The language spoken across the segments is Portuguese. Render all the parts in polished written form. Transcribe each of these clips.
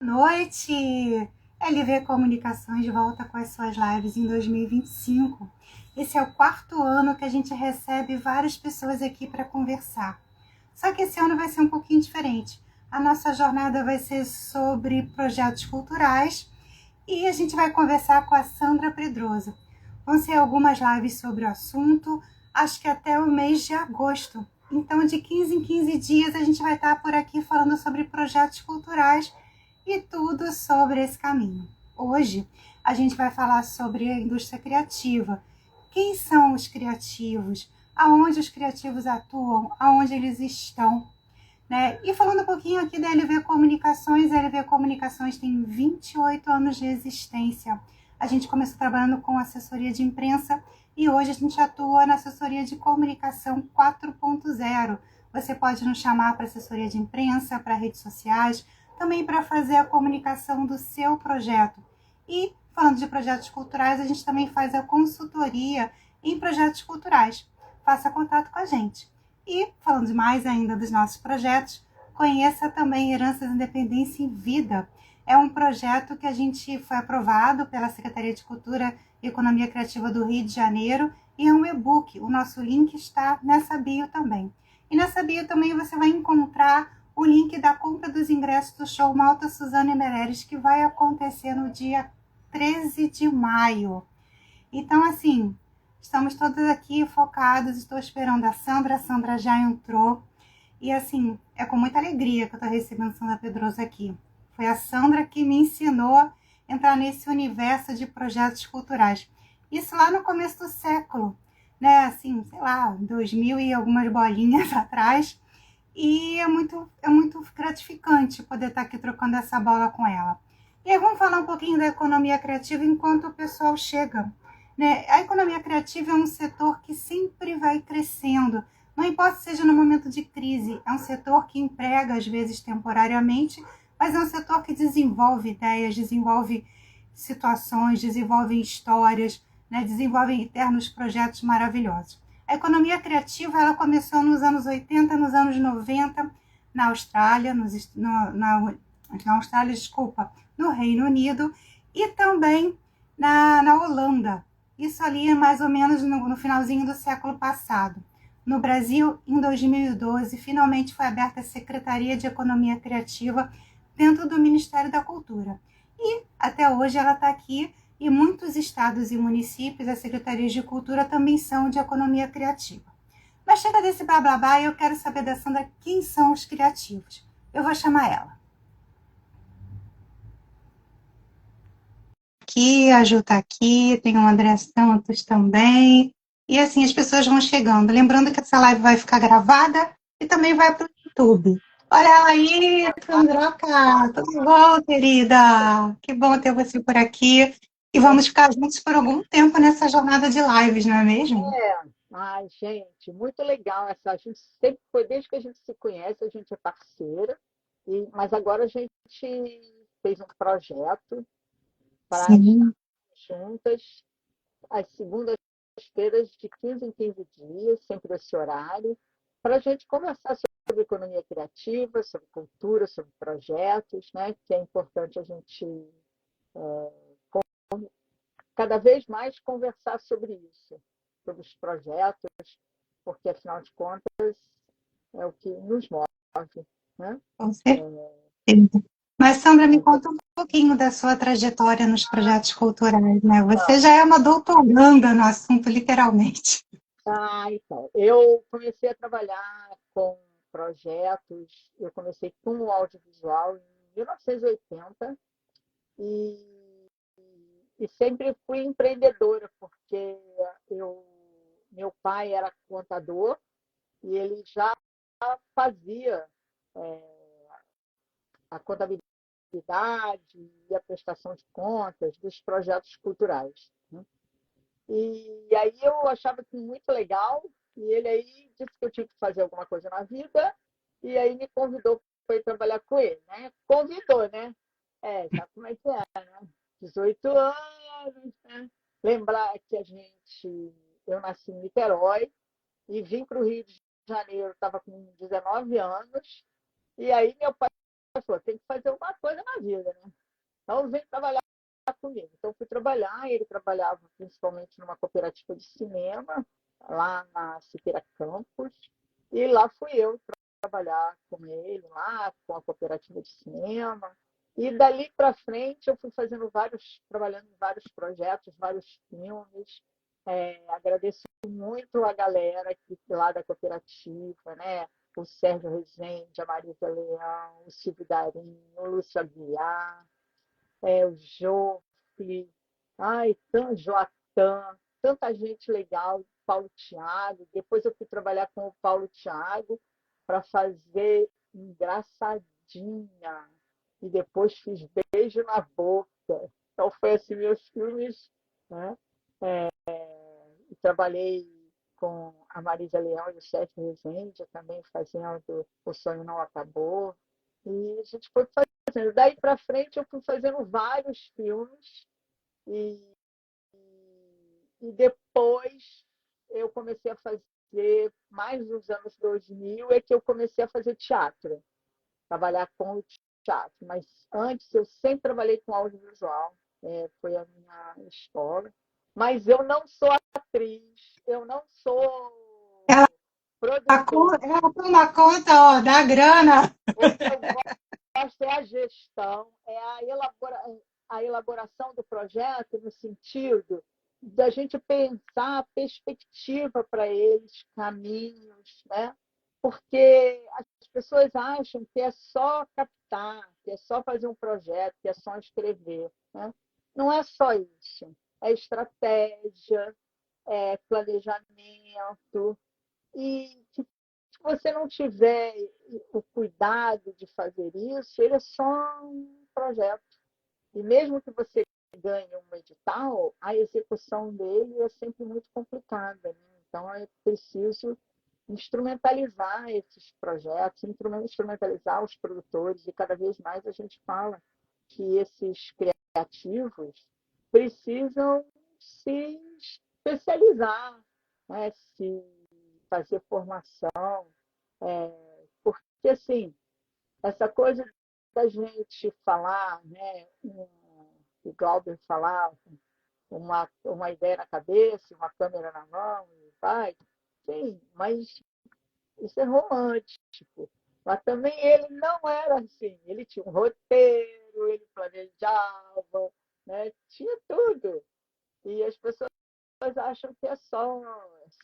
Noite! LV Comunicações volta com as suas lives em 2025. Esse é o quarto ano que a gente recebe várias pessoas aqui para conversar. Só que esse ano vai ser um pouquinho diferente. A nossa jornada vai ser sobre projetos culturais e a gente vai conversar com a Sandra Pedrosa. Vão ser algumas lives sobre o assunto, acho que até o mês de agosto. Então, de 15 em 15 dias, a gente vai estar por aqui falando sobre projetos culturais e tudo sobre esse caminho. Hoje, a gente vai falar sobre a indústria criativa. Quem são os criativos? Aonde os criativos atuam? Aonde eles estão? Né? E falando um pouquinho aqui da LV Comunicações, a LV Comunicações tem 28 anos de existência. A gente começou trabalhando com assessoria de imprensa e hoje a gente atua na assessoria de comunicação 4.0. Você pode nos chamar para assessoria de imprensa, para redes sociais, também para fazer a comunicação do seu projeto. E falando de projetos culturais, a gente também faz a consultoria em projetos culturais. Faça contato com a gente. E, falando mais ainda dos nossos projetos, conheça também Heranças Independência em Vida. É um projeto que a gente foi aprovado pela Secretaria de Cultura e Economia Criativa do Rio de Janeiro e é um e-book. O nosso link está nessa bio também. E nessa bio também você vai encontrar o link da compra dos ingressos do show Malta Suzana Emereres, que vai acontecer no dia 13 de maio. Então, assim, estamos todas aqui focadas, estou esperando a Sandra já entrou. E, assim, é com muita alegria que eu estou recebendo a Sandra Pedroso aqui. Foi a Sandra que me ensinou a entrar nesse universo de projetos culturais. Isso lá no começo do século, né? Assim, sei lá, 2000 e algumas bolinhas atrás. E é muito gratificante poder estar aqui trocando essa bola com ela. E aí vamos falar um pouquinho da economia criativa enquanto o pessoal chega. Né? A economia criativa é um setor que sempre vai crescendo, não importa se seja no momento de crise, é um setor que emprega, às vezes temporariamente, mas é um setor que desenvolve ideias, desenvolve situações, desenvolve histórias, né? Desenvolve internos projetos maravilhosos. A economia criativa ela começou nos anos 80, nos anos 90, na Austrália, na Austrália, desculpa, no Reino Unido e também na Holanda. Isso ali é mais ou menos no finalzinho do século passado. No Brasil, em 2012, finalmente foi aberta a Secretaria de Economia Criativa dentro do Ministério da Cultura. E até hoje ela está aqui e muitos estados e municípios, as secretarias de cultura também são de economia criativa. Mas chega desse blá blá blá e eu quero saber da Sandra quem são os criativos. Eu vou chamar ela. Aqui, a Ju está aqui, tem o André Santos também. E assim as pessoas vão chegando. Lembrando que essa live vai ficar gravada e também vai para o YouTube. Olha ela aí, Sandroca! Tudo bom, querida? Que bom ter você por aqui. E vamos ficar juntos por algum tempo nessa jornada de lives, não é mesmo? Ai, gente, muito legal essa. A gente sempre foi, desde que a gente se conhece, a gente é parceira, mas agora a gente fez um projeto para estar Sim. juntas às segundas-feiras, de 15 em 15 dias, sempre esse horário, para a gente conversar sobre economia criativa, sobre cultura, sobre projetos, né? Que é importante a gente cada vez mais conversar sobre isso, sobre os projetos, porque afinal de contas é o que nos move, né? Com certeza. Mas, Sandra, me conta um pouquinho da sua trajetória nos projetos culturais, né? Você já é uma doutoranda no assunto, literalmente. Então, eu comecei a trabalhar com projetos, eu comecei com o audiovisual em 1980 e, e sempre fui empreendedora, porque meu pai era contador e ele já fazia a contabilidade e a prestação de contas dos projetos culturais, né? E aí eu achava que muito legal, e ele aí disse que eu tinha que fazer alguma coisa na vida, e aí me convidou para ir trabalhar com ele, né? Convidou, né? Sabe como é que é, né? 18 anos, né? Lembrar que eu nasci em Niterói e vim para o Rio de Janeiro, estava com 19 anos, e aí meu pai falou, tem que fazer alguma coisa na vida, né? Então, vem trabalhar comigo. Então, fui trabalhar, ele trabalhava principalmente numa cooperativa de cinema, lá na Siqueira Campos, e lá fui eu trabalhar com ele, lá com a cooperativa de cinema. E dali para frente eu fui trabalhando em vários projetos, vários filmes. Agradeço muito a galera aqui lá da cooperativa, né? O Sérgio Rezende, a Marisa Leão, o Silvio Darim, o Lúcio Aguiar, o Jofre, ai, Joatan, tanta gente legal, Paulo Thiago. Depois eu fui trabalhar com o Paulo Thiago para fazer Engraçadinha. E depois fiz Beijo na Boca. Então foi assim meus filmes, né? E trabalhei com a Marisa Leão e o Sérgio Rezende, também fazendo O Sonho Não Acabou. E a gente foi fazendo. Daí para frente eu fui fazendo vários filmes e, e depois eu comecei a fazer, mais nos anos 2000, é que eu comecei a fazer teatro, trabalhar com o teatro. Mas antes eu sempre trabalhei com audiovisual, foi a minha escola. Mas eu não sou atriz, eu não sou Ela, produtora. ela toma conta, ó, da grana. O que eu gosto é a gestão, é a elaboração do projeto no sentido da gente pensar a perspectiva para eles, caminhos, né? Porque as pessoas acham que é só captar, que é só fazer um projeto, que é só escrever, né? Não é só isso. É estratégia, é planejamento, e se você não tiver o cuidado de fazer isso, ele é só um projeto. E mesmo que você ganhe um edital, a execução dele é sempre muito complicada, né? Então, é preciso instrumentalizar esses projetos, instrumentalizar os produtores, e cada vez mais a gente fala que esses criativos precisam se especializar, né? Se fazer formação, porque assim, essa coisa da gente falar, né, o Glauber falar, uma ideia na cabeça, uma câmera na mão, e vai, sim, mas isso é romântico. Mas também ele não era assim, ele tinha um roteiro, ele planejava, né, tinha tudo. E as pessoas acham que é só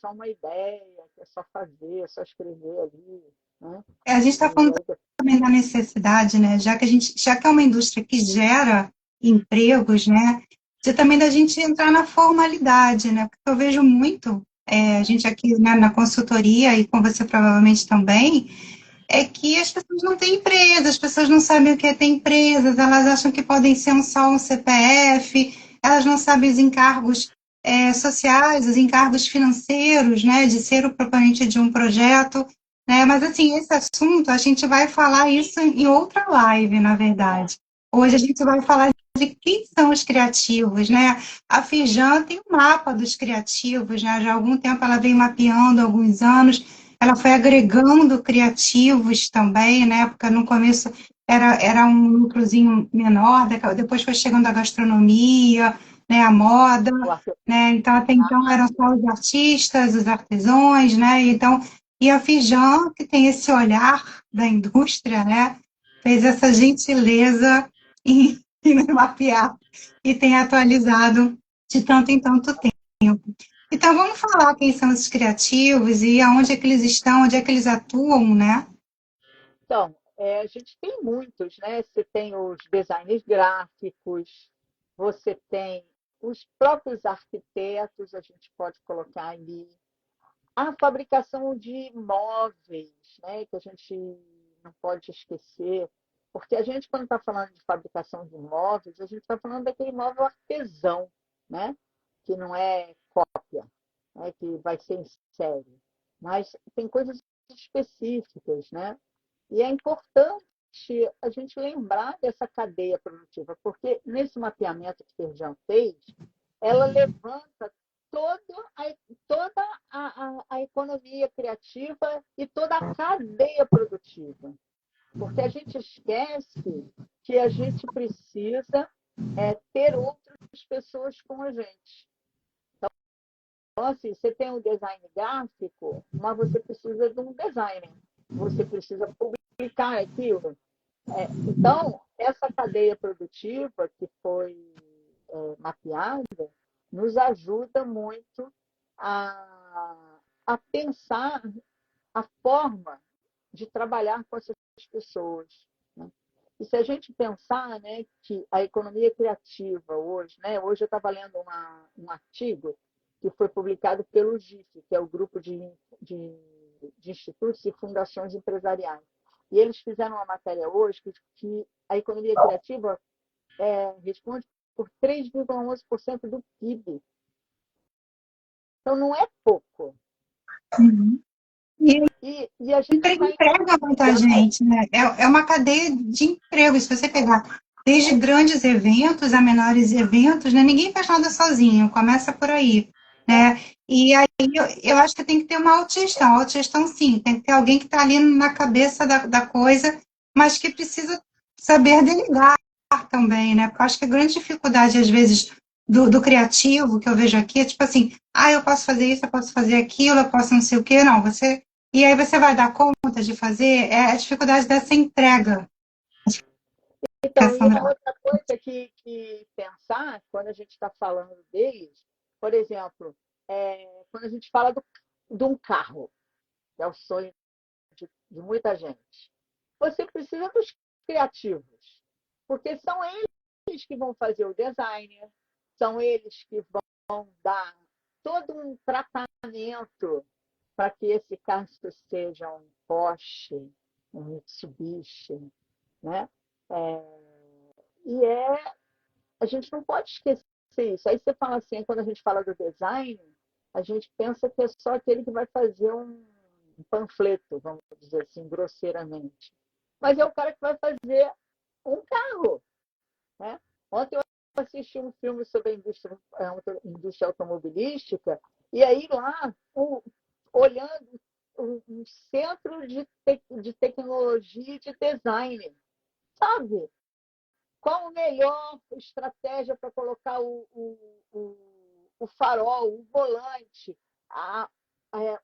uma ideia, que é só fazer, é só escrever ali, né? A gente está E falando aí, também da necessidade, né? Já que é uma indústria que gera empregos, né? De também da gente entrar na formalidade, né? Porque eu vejo muito, a gente aqui, né, na consultoria e com você provavelmente também, é que as pessoas não têm empresa, as pessoas não sabem o que é ter empresas, elas acham que podem ser só um CPF, elas não sabem os encargos sociais, os encargos financeiros, né, de ser o proponente de um projeto, né, mas assim, esse assunto, a gente vai falar isso em outra live, na verdade. Hoje a gente vai falar de quem são os criativos, né? A Fijan tem um mapa dos criativos, né? Já há algum tempo ela vem mapeando, alguns anos, ela foi agregando criativos também, né? Porque no começo era um núcleozinho menor, depois foi chegando a gastronomia, né? A moda, o né? Então, até então eram artesanato, só os artistas, os artesãos, né? Então, e a Fijan, que tem esse olhar da indústria, né? Fez essa gentileza em mapear e tem atualizado de tanto em tanto tempo. Então, vamos falar quem são os criativos e aonde é que eles estão, onde é que eles atuam, né? então, a gente tem muitos, né? Você tem os designers gráficos, você tem os próprios arquitetos, a gente pode colocar ali, a fabricação de móveis, né? Que a gente não pode esquecer, porque a gente, quando está falando de fabricação de móveis, a gente está falando daquele móvel artesão, né? Que não é cópia, né? Que vai ser em série. Mas tem coisas específicas, né? E é importante a gente lembrar dessa cadeia produtiva, porque nesse mapeamento que o Ferjão fez, ela levanta toda a economia criativa e toda a cadeia produtiva. Porque a gente esquece que a gente precisa ter outras pessoas com a gente. Então, assim, você tem um design gráfico, mas você precisa de um designer. Você precisa publicar aquilo. Então, essa cadeia produtiva que foi mapeada nos ajuda muito a pensar a forma de trabalhar com essas pessoas. Né? E se a gente pensar, né, que a economia criativa hoje, né, hoje eu estava lendo um artigo que foi publicado pelo GIF, que é o Grupo de Institutos e Fundações Empresariais. E eles fizeram uma matéria hoje que a economia criativa responde por 3,11% do PIB. Então, não é pouco. Uhum. E a gente está emprega muita gente, né? É uma cadeia de emprego. Se você pegar desde grandes eventos a menores eventos, né? Ninguém faz nada sozinho, começa por aí, né? E aí eu acho que tem que ter uma autogestão. Autogestão, sim, tem que ter alguém que está ali na cabeça da coisa, mas que precisa saber delegar também, né? Porque eu acho que a grande dificuldade, às vezes, do criativo que eu vejo aqui é tipo assim, eu posso fazer isso, eu posso fazer aquilo, eu posso não sei o quê. Não, você e aí você vai dar conta de fazer a dificuldade dessa entrega. Então, e uma outra coisa que pensar, quando a gente está falando deles, por exemplo, quando a gente fala de um carro, que é o sonho de muita gente, você precisa dos criativos, porque são eles que vão fazer o design, são eles que vão dar todo um tratamento para que esse carro seja um Porsche, um Mitsubishi, né? E a gente não pode esquecer isso. Aí você fala assim, quando a gente fala do design, a gente pensa que é só aquele que vai fazer um panfleto, vamos dizer assim, grosseiramente. Mas é o cara que vai fazer um carro. Né? Ontem eu assisti um filme sobre a indústria automobilística, e aí lá, olhando um centro de tecnologia e de design, sabe? Qual a melhor estratégia para colocar o farol, o volante,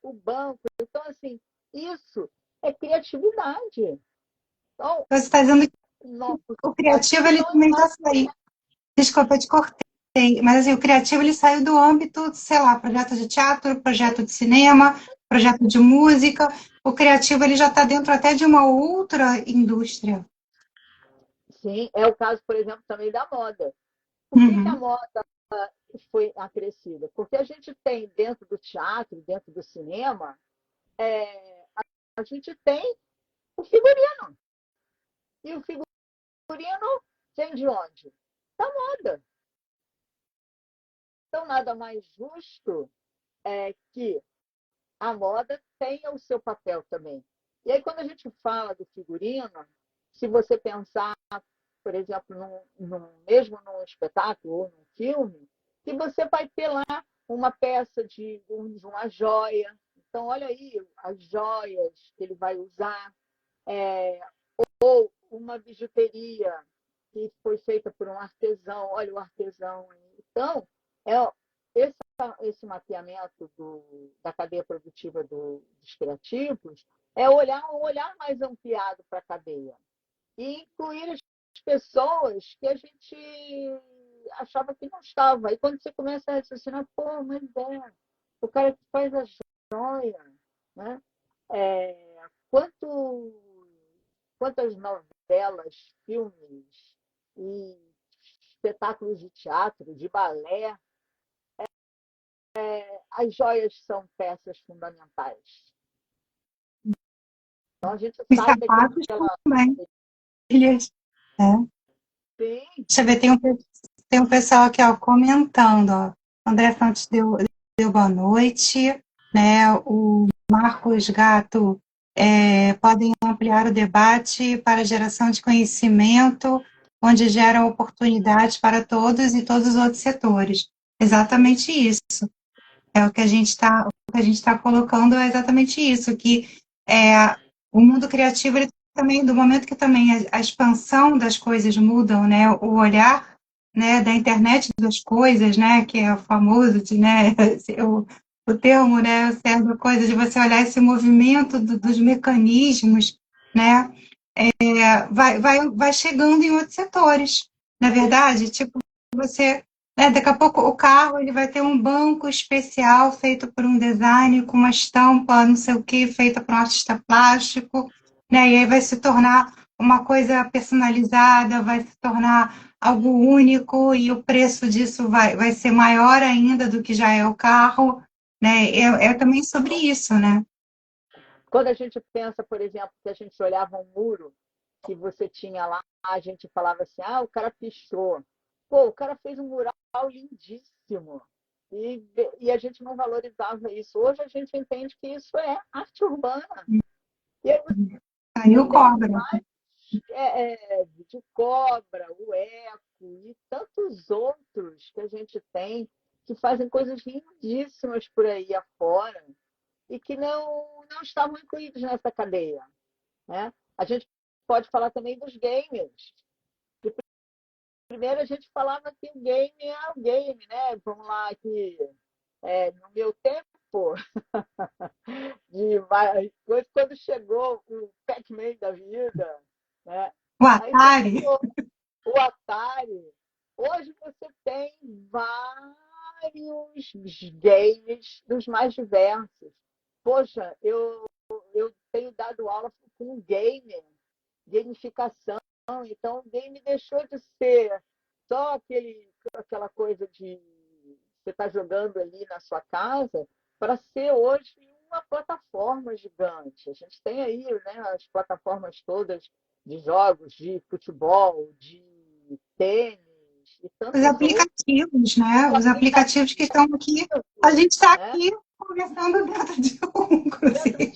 o banco? Então, assim, isso é criatividade. Então, Você está dizendo que o aqui criativo ele são também está saindo. Desculpa, eu te cortei, mas assim, o criativo ele saiu do âmbito, sei lá, projeto de teatro, projeto de cinema, projeto de música. O criativo ele já está dentro até de uma outra indústria. Sim, é o caso, por exemplo, também da moda. Por que a Uhum. moda foi acrescida? Porque a gente tem dentro do teatro, dentro do cinema, a gente tem o figurino. E o figurino vem de onde? Da moda. Então, nada mais justo que a moda tenha o seu papel também. E aí, quando a gente fala do figurino, se você pensar, por exemplo, mesmo num espetáculo ou num filme, que você vai ter lá uma peça de uma joia. Então, olha aí as joias que ele vai usar, ou uma bijuteria que foi feita por um artesão. Olha o artesão. Então, esse, esse mapeamento da cadeia produtiva dos criativos é olhar um olhar mais ampliado para a cadeia e incluir as pessoas que a gente achava que não estava. E quando você começa a raciocinar, pô, mas o cara que faz a joia, né? Quanto, quantas novelas, filmes e espetáculos de teatro, de balé, as joias são peças fundamentais. Então a gente Os sai sapatos daquela. também. Ilhas. Sim. Deixa eu ver, tem um pessoal aqui ó, comentando. Ó. André Santos deu boa noite. Né? O Marcos Gato podem ampliar o debate para geração de conhecimento, onde geram oportunidades para todos e todos os outros setores. Exatamente isso. É o que a gente está colocando é exatamente isso, que o mundo criativo ele também, do momento que também a expansão das coisas mudam, né? O olhar, né, da internet das coisas, né, que é o famoso de, né, o termo, né, certa coisa de você olhar esse movimento dos mecanismos, né, vai chegando em outros setores. Na verdade, tipo, você, né, daqui a pouco o carro ele vai ter um banco especial feito por um design com uma estampa, não sei o que, feita por um artista plástico, né, e aí vai se tornar uma coisa personalizada, vai se tornar algo único e o preço disso vai ser maior ainda do que já é o carro, né? É também sobre isso, né? Quando a gente pensa, por exemplo, que a gente olhava um muro que você tinha lá, a gente falava assim, o cara pichou. Pô, o cara fez um mural lindíssimo. E a gente não valorizava isso. Hoje a gente entende que isso é arte urbana. E aí Aí você o tem cobra. vários de cobra, o eco e tantos outros que a gente tem que fazem coisas lindíssimas por aí afora e que não estavam incluídos nessa cadeia. Né? A gente pode falar também dos gamers. Primeiro a gente falava que o game é o game, né? Vamos lá, que no meu tempo, quando chegou o Pac-Man da vida, né? O Aí você Atari. pegou o Atari. Hoje você tem vários games dos mais diversos. Poxa, eu tenho dado aula com game, gamificação. Então, o game deixou de ser só aquela coisa de você estar jogando ali na sua casa para ser hoje uma plataforma gigante. A gente tem aí, né, as plataformas todas de jogos, de futebol, de tênis e Os tantos outros. aplicativos, né? Os Os aplicativos que estão aqui. A gente está né? aqui conversando dentro de um, Dentro inclusive.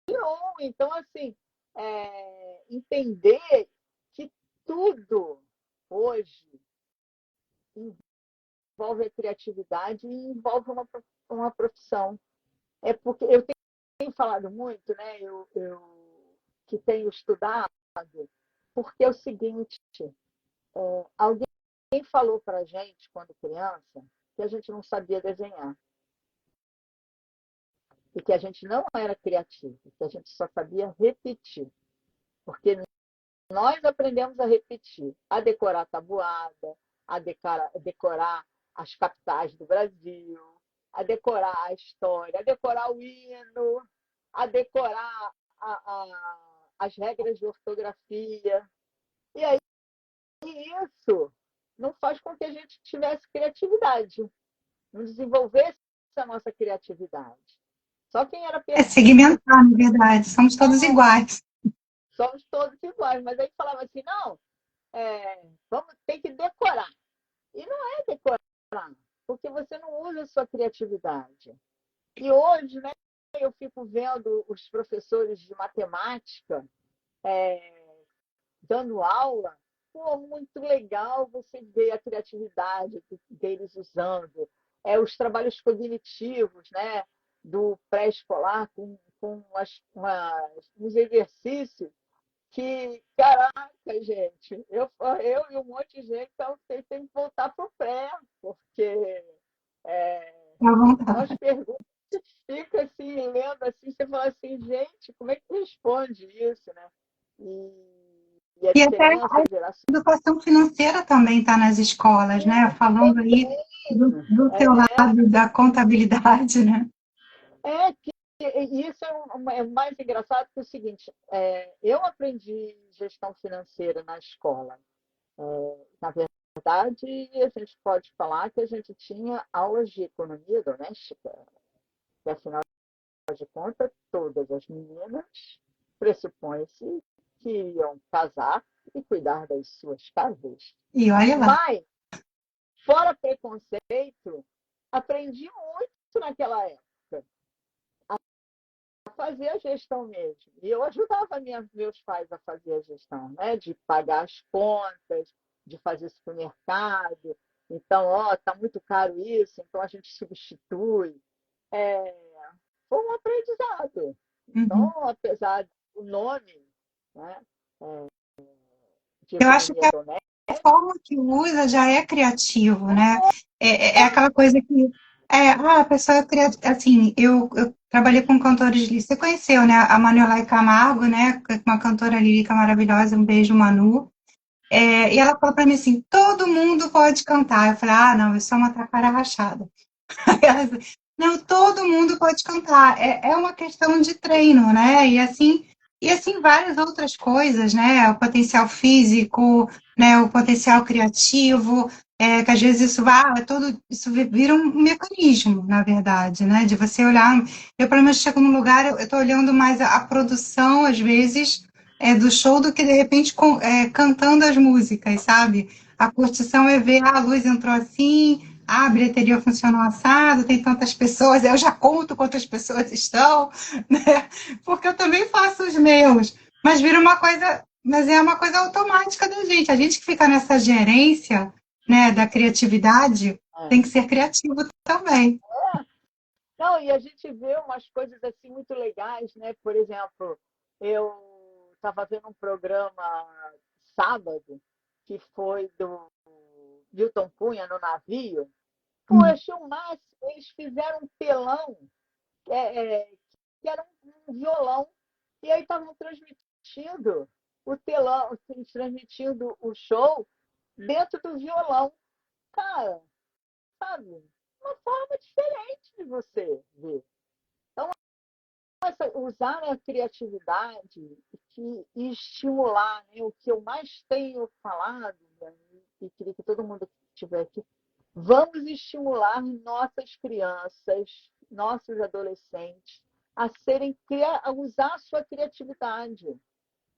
de um. Então, assim, entender que tudo hoje envolve a criatividade e envolve uma profissão. É porque eu tenho falado muito, né? Eu que tenho estudado, porque é o seguinte, alguém falou para a gente, quando criança, que a gente não sabia desenhar e que a gente não era criativo, que a gente só sabia repetir. Porque nós aprendemos a repetir, a decorar tabuada, decorar as capitais do Brasil, a decorar a história, a decorar o hino, a decorar as regras de ortografia. E aí isso não faz com que a gente tivesse criatividade, não desenvolvesse a nossa criatividade. Só quem era É perdido, segmentar, na verdade. Somos todos iguais. somos todos iguais. Mas aí falava assim, não, tem que decorar. E não é decorar, porque você não usa a sua criatividade. E hoje, né, eu fico vendo os professores de matemática dando aula. Pô, muito legal você ver a criatividade deles usando. Os trabalhos cognitivos, né, do pré-escolar, com uns exercícios que, caraca, gente, eu e um monte de gente então, tem que voltar para o pré, porque À vontade. umas perguntas fica assim, lendo assim, você fala assim, gente, como é que responde isso, né? E a E até diferença a geracional educação financeira também está nas escolas, né? Falando aí do teu é, lado da contabilidade, né? que isso é mais engraçado que o seguinte, eu aprendi gestão financeira na escola. Na verdade, a gente pode falar que a gente tinha aulas de economia doméstica, que afinal de contas, todas as meninas pressupõe-se que iam casar e cuidar das suas casas. E olha lá. Mas, fora preconceito, aprendi muito naquela época a fazer a gestão mesmo. E eu ajudava meus pais a fazer a gestão, né? De pagar as contas, de fazer supermercado. Então, está muito caro isso, então a gente substitui. Foi um aprendizado. Uhum. Então, apesar do nome né? De Eu acho economia que a doméstica. forma que usa já é criativo, né? É aquela coisa que a pessoa é criativa. Assim, eu trabalhei com cantores líricos. Você conheceu, né? A Manuela Camargo, né? Uma cantora lírica maravilhosa. Um beijo, Manu. E ela falou para mim assim: todo mundo pode cantar. Eu falei: ah, não, eu sou uma taquara rachada. Não, todo mundo pode cantar. É uma questão de treino, né? E assim várias outras coisas, né? O potencial físico, né? O potencial criativo, que às vezes isso vira um mecanismo, na verdade, né? De você olhar. Eu, pelo menos, chego num lugar, eu estou olhando mais a produção, às vezes, do show do que de repente cantando as músicas, sabe? A curtição é ver a luz entrou assim, a bilheteria funcionou assado, tem tantas pessoas, eu já conto quantas pessoas estão, né? Porque eu também faço os meus, mas vira uma coisa, mas é uma coisa automática da gente. A gente que fica nessa gerência, né, da criatividade, tem que ser criativo também. Não, e a gente vê umas coisas assim muito legais, né? Por exemplo, eu estava vendo um programa sábado que foi do Milton Cunha no navio. Pô, eu achei o máximo. Eles fizeram um telão que era um violão. E aí estavam transmitindo o telão, assim, transmitindo o show dentro do violão. Cara, sabe? Uma forma diferente de você ver. Então, usar a criatividade e estimular, né? O que eu mais tenho falado, né? E queria que todo mundo que estiver aqui, vamos estimular nossas crianças, nossos adolescentes a usar a sua criatividade,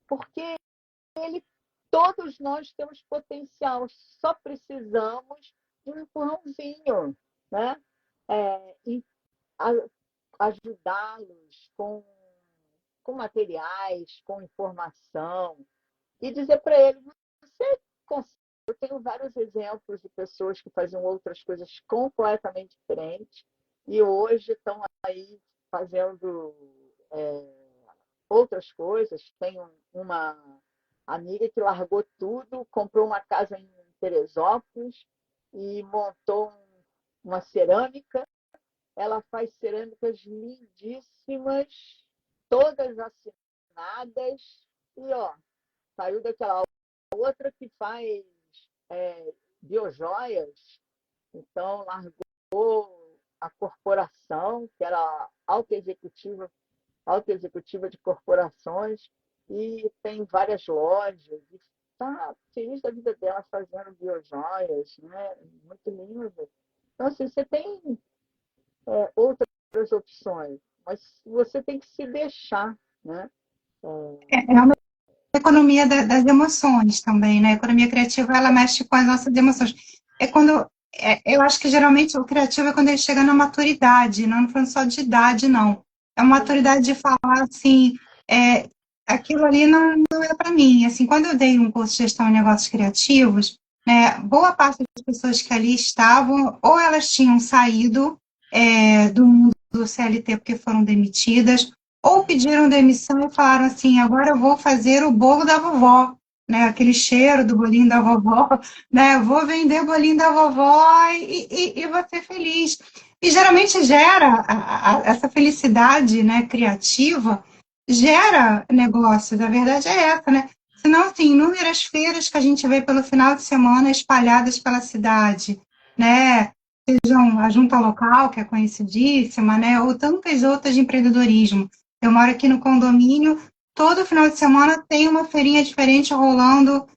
porque todos nós temos potencial, só precisamos de um empurrãozinho, né? E ajudá-los com materiais, com informação, e dizer para eles: você consegue. Eu tenho vários exemplos de pessoas que faziam outras coisas completamente diferentes e hoje estão aí fazendo outras coisas. Tenho uma amiga que largou tudo, comprou uma casa em Teresópolis e montou uma cerâmica. Ela faz cerâmicas lindíssimas, todas assinadas, e saiu daquela outra que faz biojoias, então largou a corporação, que era alta executiva de corporações, e tem várias lojas, e está feliz da vida dela fazendo biojoias, né? Muito lindo. Então, assim, você tem outras opções, mas você tem que se deixar, né? É uma economia das emoções também, né? A economia criativa, ela mexe com as nossas emoções. Eu acho que geralmente o criativo é quando ele chega na maturidade, não falando só de idade, não. É uma maturidade de falar assim, aquilo ali não é para mim. Assim, quando eu dei um curso de gestão de negócios criativos, né, boa parte das pessoas que ali estavam, ou elas tinham saído do mundo do CLT porque foram demitidas, ou pediram demissão e falaram assim: agora eu vou fazer o bolo da vovó, né? Aquele cheiro do bolinho da vovó, né? Eu vou vender bolinho da vovó e vou ser feliz. E geralmente gera essa felicidade, né, criativa, gera negócios, a verdade é essa, né? Senão, assim, inúmeras feiras que a gente vê pelo final de semana espalhadas pela cidade, né? Sejam a Junta Local, que é conhecidíssima, né? Ou tantas outras de empreendedorismo. Eu moro aqui no condomínio, todo final de semana tem uma feirinha diferente rolando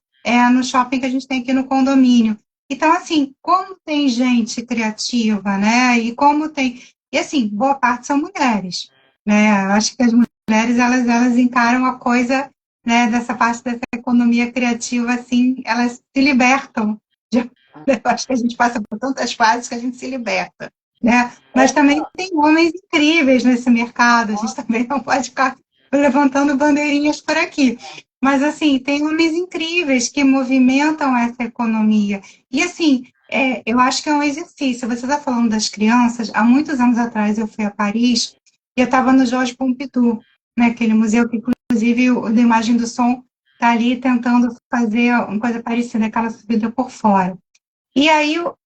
no shopping que a gente tem aqui no condomínio. Então, assim, como tem gente criativa, né? E assim, boa parte são mulheres, né? Eu acho que as mulheres, elas encaram a coisa, né, dessa parte dessa economia criativa, assim, elas se libertam. Eu acho que a gente passa por tantas fases que a gente se liberta, né? Mas também tem homens incríveis nesse mercado, a gente também não pode ficar levantando bandeirinhas por aqui. Mas, assim, tem homens incríveis que movimentam essa economia. E, assim, eu acho que é um exercício. Você está falando das crianças. Há muitos anos atrás eu fui a Paris e eu estava no Georges Pompidou, né, aquele museu que, inclusive, inclusive o da imagem do som está ali tentando fazer uma coisa parecida, aquela subida por fora. E aí eu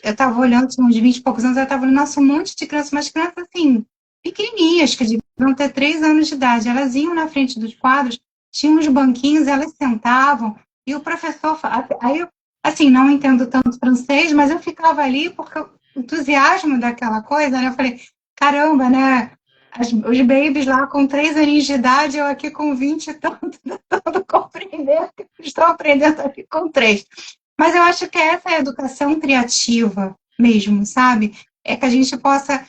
estava olhando, tinha uns 20 e poucos anos, eu estava olhando, nossa, um monte de crianças, mas crianças assim, pequenininhas, que deviam ter 3 anos de idade. Elas iam na frente dos quadros, tinham uns banquinhos, elas sentavam, e o professor, aí eu, assim, não entendo tanto francês, mas eu ficava ali porque o entusiasmo daquela coisa, né? Eu falei, caramba, né? Os babies lá com 3 aninhos de idade, eu aqui com 20 e tanto, tentando compreender que eles estão aprendendo aqui com 3. Mas eu acho que essa é a educação criativa mesmo, sabe? É que a gente possa,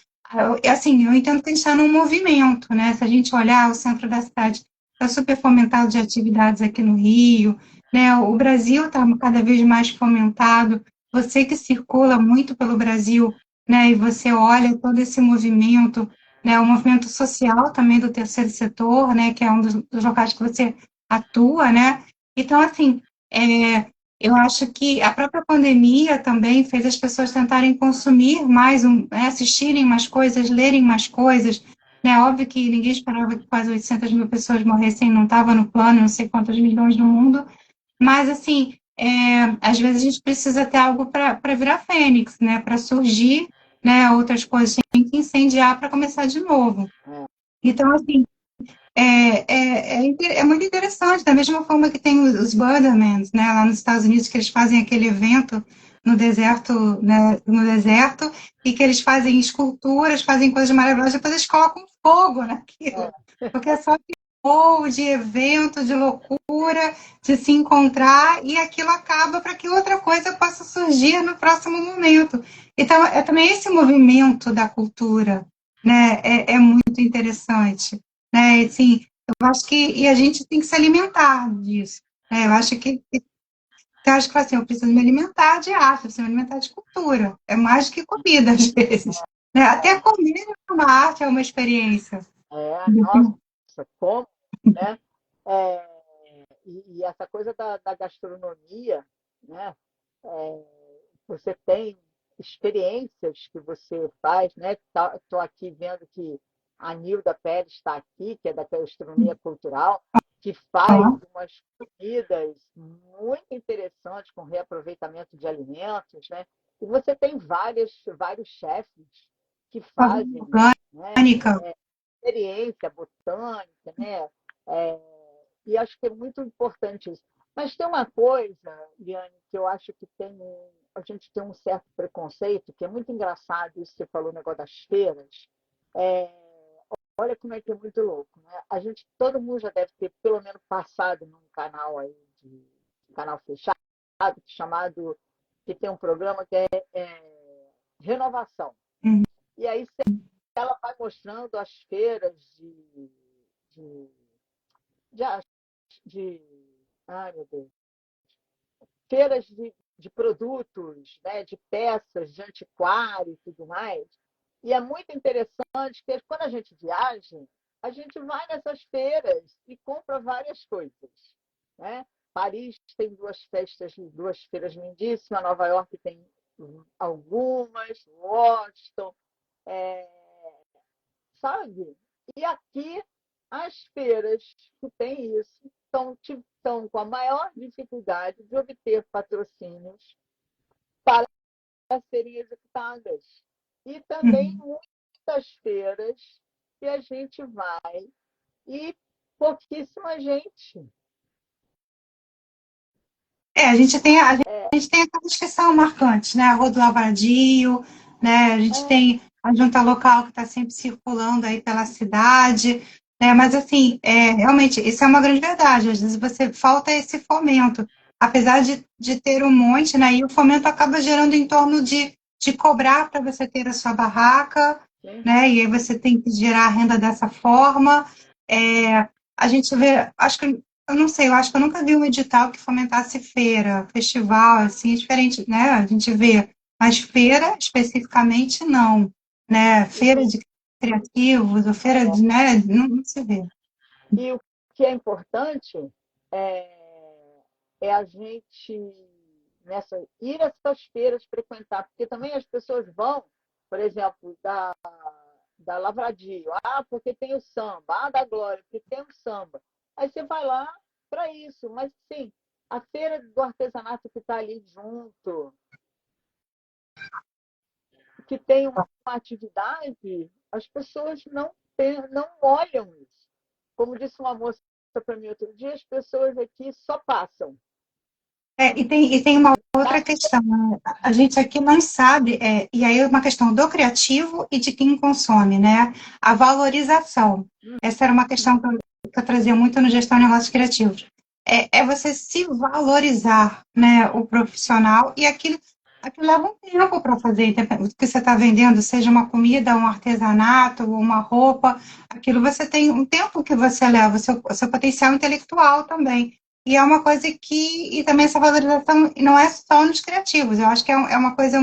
assim, eu entendo que a gente está num movimento, né? Se a gente olhar o centro da cidade, está super fomentado de atividades aqui no Rio, né? O Brasil está cada vez mais fomentado. Você que circula muito pelo Brasil, né? E você olha todo esse movimento, né? O movimento social também do terceiro setor, né? Que é um dos locais que você atua, né? Então, assim, eu acho que a própria pandemia também fez as pessoas tentarem consumir mais, assistirem mais coisas, lerem mais coisas. Né? Óbvio que ninguém esperava que quase 800 mil pessoas morressem, não estava no plano, não sei quantos milhões no mundo, mas, assim, às vezes a gente precisa ter algo para virar fênix, né? Para surgir, né? Outras coisas, tem que incendiar para começar de novo. Então, assim, é muito interessante, da mesma forma que tem os Burning né, lá nos Estados Unidos, que eles fazem aquele evento no deserto, né, no deserto, e que eles fazem esculturas, fazem coisas maravilhosas, depois eles colocam fogo naquilo, porque é só de evento, de loucura, de se encontrar, e aquilo acaba para que outra coisa possa surgir no próximo momento. Então, é também esse movimento da cultura, né, é muito interessante, né? Assim, eu acho que e a gente tem que se alimentar disso, né? Eu acho que assim, eu preciso me alimentar de arte, eu preciso me alimentar de cultura. É mais do que comida às vezes, né? Até comer é uma arte, é uma experiência. Nossa, como, né? E essa coisa da gastronomia, né? Você tem experiências que você faz, né? Estou aqui vendo que a Nilda Pérez está aqui, que é da gastronomia cultural, que faz umas comidas muito interessantes com reaproveitamento de alimentos, né? E você tem vários chefes que fazem, né, Orgânica. experiência botânica, né? É, e acho que é muito importante isso. Mas tem uma coisa, Liane, que eu acho que a gente tem um certo preconceito, que é muito engraçado isso que você falou, o negócio das feiras. É, olha como é que é muito louco, né? Todo mundo já deve ter pelo menos passado num canal aí canal fechado, chamado, que tem um programa que é Renovação. Uhum. E aí ela vai mostrando as feiras de, de, de ai meu Deus, feiras de produtos, né, de peças, de antiquário e tudo mais. E é muito interessante que quando a gente viaja, a gente vai nessas feiras e compra várias coisas. Né? Paris tem duas feiras lindíssimas, Nova York tem algumas, Washington, é, sabe? E aqui as feiras que têm isso estão com a maior dificuldade de obter patrocínios para serem executadas. E também Uhum. muitas feiras que a gente vai e pouquíssima gente. A gente tem aquelas que são marcantes, né? A Rua do Lavradio, né? A gente tem a junta local que está sempre circulando aí pela cidade, né? Mas, assim, realmente, isso é uma grande verdade. Às vezes você falta esse fomento. Apesar de ter um monte, né? E o fomento acaba gerando em torno de cobrar para você ter a sua barraca, né? E aí você tem que gerar renda dessa forma. A gente vê, acho que eu não sei, eu acho que eu nunca vi um edital que fomentasse feira, festival, assim, é diferente, né? A gente vê, mas feira especificamente não, né? Feira de criativos, ou feira de, né? Não se vê. E o que é importante é a gente ir a essas feiras frequentar, porque também as pessoas vão, por exemplo, da Lavradio, porque tem o samba, da Glória, porque tem o samba. Aí você vai lá para isso, mas sim, a feira do artesanato que está ali junto, que tem uma atividade, as pessoas não olham isso. Como disse uma moça para mim outro dia, as pessoas aqui só passam. E tem uma outra questão, né? A gente aqui não sabe, e aí é uma questão do criativo e de quem consome, né? A valorização. Essa era uma questão que eu trazia muito no Gestão de Negócios Criativos. É você se valorizar, né, o profissional, e aquilo leva um tempo para fazer, o que você está vendendo, seja uma comida, um artesanato, uma roupa, aquilo você tem um tempo que você leva, o seu potencial intelectual também. E é uma coisa que, e também essa valorização não é só nos criativos, eu acho que é uma coisa,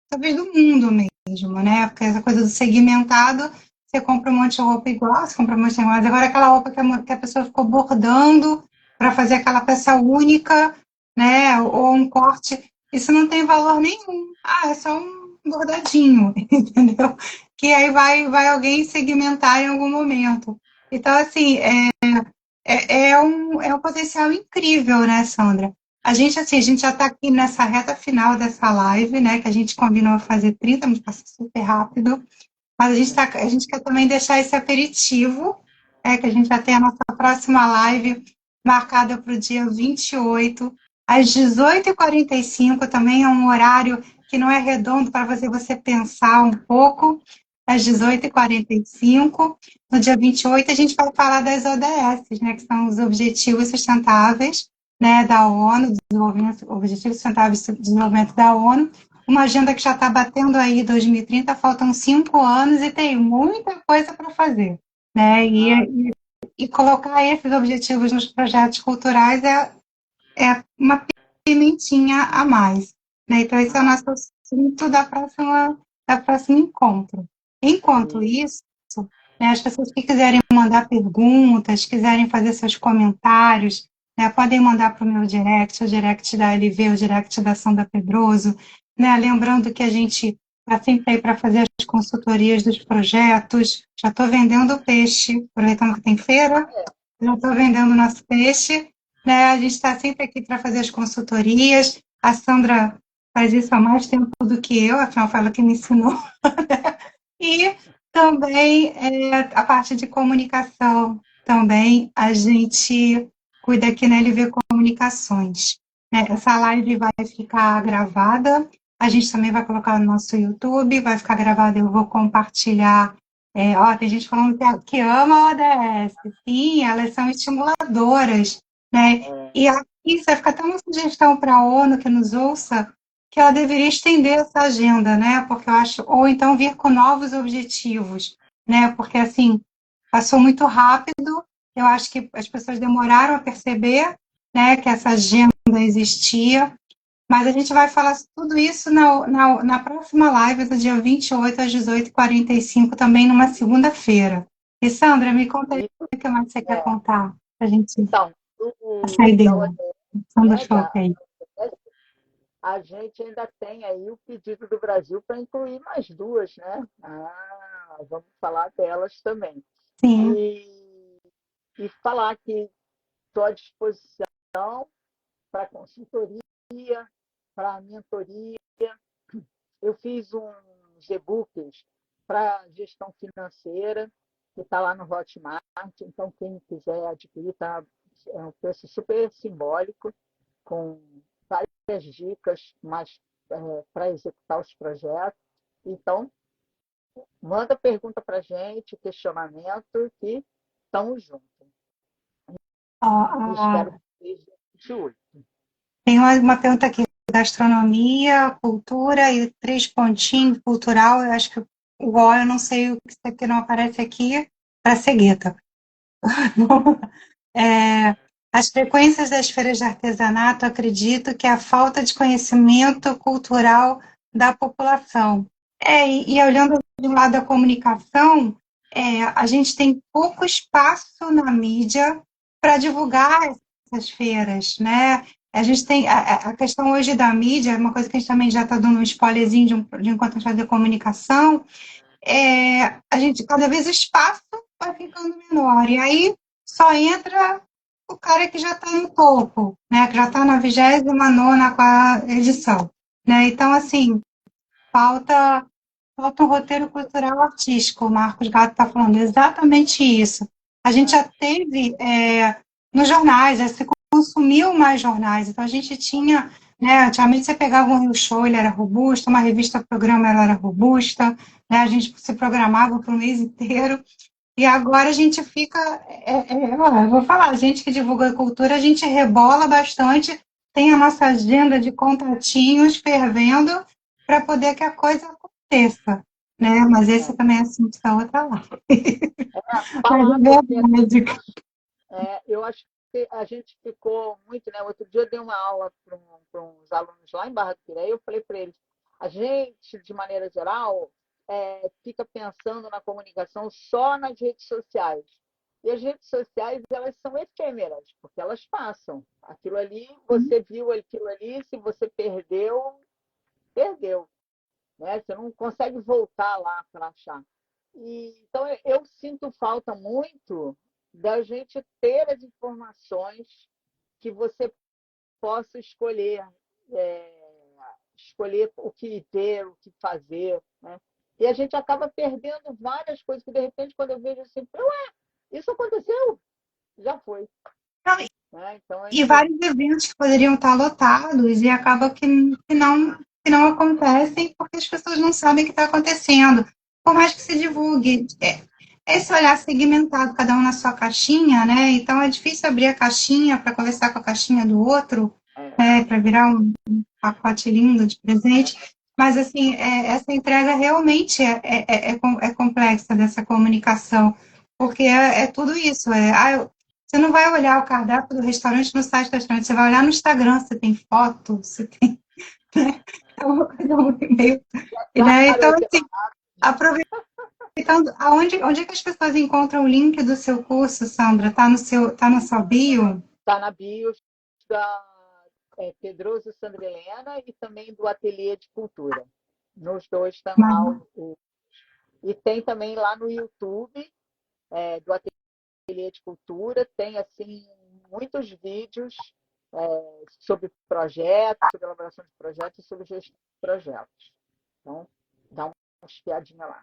talvez, do mundo mesmo, né? Porque essa coisa do segmentado, você compra um monte de roupa igual, você compra um monte de igual, agora aquela roupa que a pessoa ficou bordando para fazer aquela peça única, né? Ou um corte, isso não tem valor nenhum. É só um bordadinho, entendeu? Que aí vai alguém segmentar em algum momento. Então, assim, é um potencial incrível, né, Sandra? A gente já está aqui nessa reta final dessa live, né? Que a gente combinou fazer 30, mas passa super rápido. Mas a gente quer também deixar esse aperitivo, que a gente já tem a nossa próxima live marcada para o dia 28, às 18h45, também é um horário que não é redondo para você pensar um pouco, às 18h45. No dia 28, a gente vai falar das ODS, né, que são os Objetivos Sustentáveis, né, da ONU, Objetivos Sustentáveis de Desenvolvimento da ONU, uma agenda que já está batendo aí 2030, faltam 5 anos e tem muita coisa para fazer, né? E colocar esses objetivos nos projetos culturais é uma pimentinha a mais, né? Então, esse é o nosso assunto da próxima encontro. Enquanto isso, né, as pessoas que quiserem mandar perguntas, quiserem fazer seus comentários, né, podem mandar para o meu direct, o direct da LV, o direct da Sandra Pedroso, né, lembrando que a gente está sempre aí para fazer as consultorias dos projetos. Já estou vendendo peixe, aproveitando que tem feira, já estou vendendo nosso peixe, né? A gente está sempre aqui para fazer as consultorias. A Sandra faz isso há mais tempo do que eu, afinal foi ela que me ensinou. E também a parte de comunicação, também a gente cuida aqui na LV Comunicações, né? Essa live vai ficar gravada, a gente também vai colocar no nosso YouTube, vai ficar gravada, eu vou compartilhar. Tem gente falando que ama a ODS, sim, elas são estimuladoras, né? E aqui vai ficar até uma sugestão para a ONU que nos ouça, que ela deveria estender essa agenda, né? Porque eu acho, ou então vir com novos objetivos, né? Porque assim, passou muito rápido, eu acho que as pessoas demoraram a perceber, né, que essa agenda existia, mas a gente vai falar tudo isso na próxima live do dia 28 às 18h45, também numa segunda-feira. E Sandra, me conta aí o que mais você quer contar para a gente Então, sair da dela. Sandra ODS, Choque aí. a gente ainda tem aí o pedido do Brasil para incluir mais duas, né? Vamos falar delas também. Sim. E falar que estou à disposição para consultoria, para mentoria. Eu fiz uns e-books para gestão financeira, que está lá no Hotmart, então quem quiser adquirir, é um preço super simbólico, com várias dicas para executar os projetos. Então, manda pergunta para a gente, questionamento, que estamos juntos. Espero que seja útil. Tem uma pergunta aqui: gastronomia, cultura e 3 pontinhos, cultural. Eu acho que o O, eu não sei o que isso aqui não aparece aqui, para cegueta. As frequências das feiras de artesanato, acredito que é a falta de conhecimento cultural da população. E olhando do lado da comunicação, a gente tem pouco espaço na mídia para divulgar essas feiras, né? A gente tem a questão hoje da mídia, uma coisa que a gente também já está dando um spoilerzinho de enquanto a gente faz a comunicação, a gente, cada vez o espaço vai ficando menor. E aí só entra o cara que já está no topo, né? Que já está na 29ª edição. Né? Então, assim, falta, falta um roteiro cultural artístico. O Marcos Gato está falando exatamente isso. A gente já teve nos jornais, se consumiu mais jornais. Então, a gente tinha, né, antigamente você pegava um Rio Show, ele era robusto, uma revista programa ela era robusta, né, a gente se programava para o mês inteiro. E agora a gente fica, olha, eu vou falar, a gente que divulga cultura, a gente rebola bastante, tem a nossa agenda de contatinhos fervendo para poder que a coisa aconteça, né? Mas esse também é assunto da outra live. Mas Falar, é porque verdade. eu acho que a gente ficou muito, né? Outro dia eu dei uma aula para uns alunos lá em Barra do Piraí, eu falei para eles, a gente, de maneira geral, fica pensando na comunicação só nas redes sociais. E as redes sociais, elas são efêmeras, porque elas passam. Aquilo ali, você viu aquilo ali, se você perdeu, perdeu. Né? Você não consegue voltar lá para achar. Então, eu sinto falta muito da gente ter as informações que você possa escolher, escolher o que ver, o que fazer. Né? E a gente acaba perdendo várias coisas que, de repente, quando eu vejo assim, ué, isso aconteceu? Já foi. Não, Né? Então, a e gente... vários eventos que poderiam estar lotados e acaba que não acontecem porque as pessoas não sabem o que está acontecendo. Por mais que se divulgue, esse olhar segmentado, cada um na sua caixinha, né? Então é difícil abrir a caixinha para conversar com a caixinha do outro, né? Para virar um pacote lindo de presente. Mas, assim, essa entrega realmente é complexa dessa comunicação, porque é tudo isso. Você não vai olhar o cardápio do restaurante no site do restaurante, você vai olhar no Instagram, você tem foto, você tem. Né? É uma coisa muito meio. Né? Claro, Então, assim, aproveitando, onde é que as pessoas encontram o link do seu curso, Sandra? Tá na sua bio? está na bio da Pedroso Sandra Helena e também do Ateliê de Cultura. Nos dois estão Mas, lá. E tem também lá no YouTube do Ateliê de Cultura, tem assim muitos vídeos sobre projetos, sobre elaboração de projetos e sobre gestão de projetos. Então, dá uma espiadinha lá.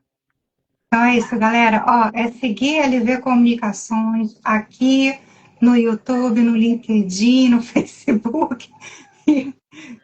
então é isso, galera. Ó, é seguir LV Comunicações aqui no YouTube, no LinkedIn, no Facebook.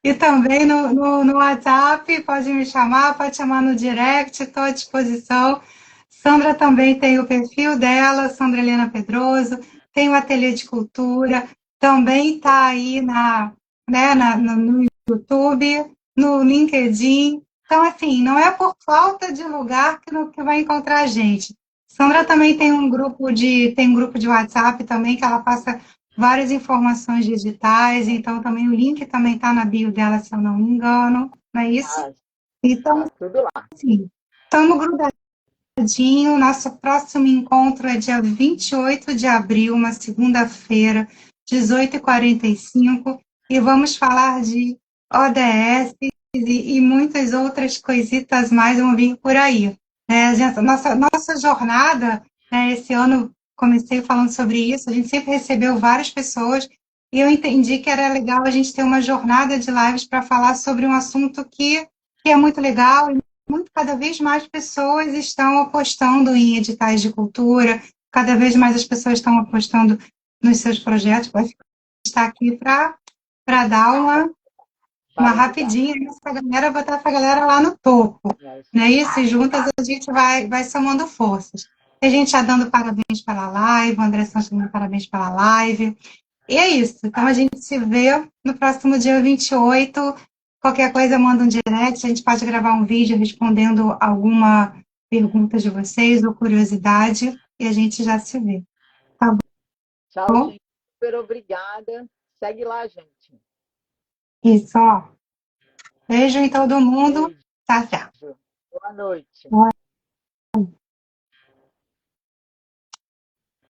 E também no WhatsApp, pode me chamar, pode chamar no direct, estou à disposição. Sandra também tem o perfil dela, Sandra Helena Pedroso, tem o Ateliê de Cultura, também está aí no YouTube, no LinkedIn. Então, assim, não é por falta de lugar que vai encontrar a gente. Sandra também tem um grupo de WhatsApp também, que ela passa várias informações digitais, então também o link também está na bio dela, se eu não me engano, não é isso? Então, Tá tudo lá. sim, estamos grudadinho, nosso próximo encontro é dia 28 de abril, uma segunda-feira, 18h45, e vamos falar de ODS e muitas outras coisitas mais vão vir por aí. Né? Nossa jornada, né, esse ano comecei falando sobre isso, a gente sempre recebeu várias pessoas e eu entendi que era legal a gente ter uma jornada de lives para falar sobre um assunto que é muito legal e cada vez mais pessoas estão apostando em editais de cultura, cada vez mais as pessoas estão apostando nos seus projetos. Vai estar aqui para dar uma rapidinha nessa galera, botar essa galera lá no topo. Né? Isso, e juntas a gente vai somando forças. Tem gente já dando parabéns pela live, o André Santos dando parabéns pela live. E é isso. Então a gente se vê no próximo dia 28. Qualquer coisa, manda um direct. A gente pode gravar um vídeo respondendo alguma pergunta de vocês ou curiosidade. E a gente já se vê. Tá Tchau, bom? gente. Super obrigada. Segue lá, gente. Isso, ó. Beijo em todo mundo. Beijo. Tchau, tchau. Boa noite. Boa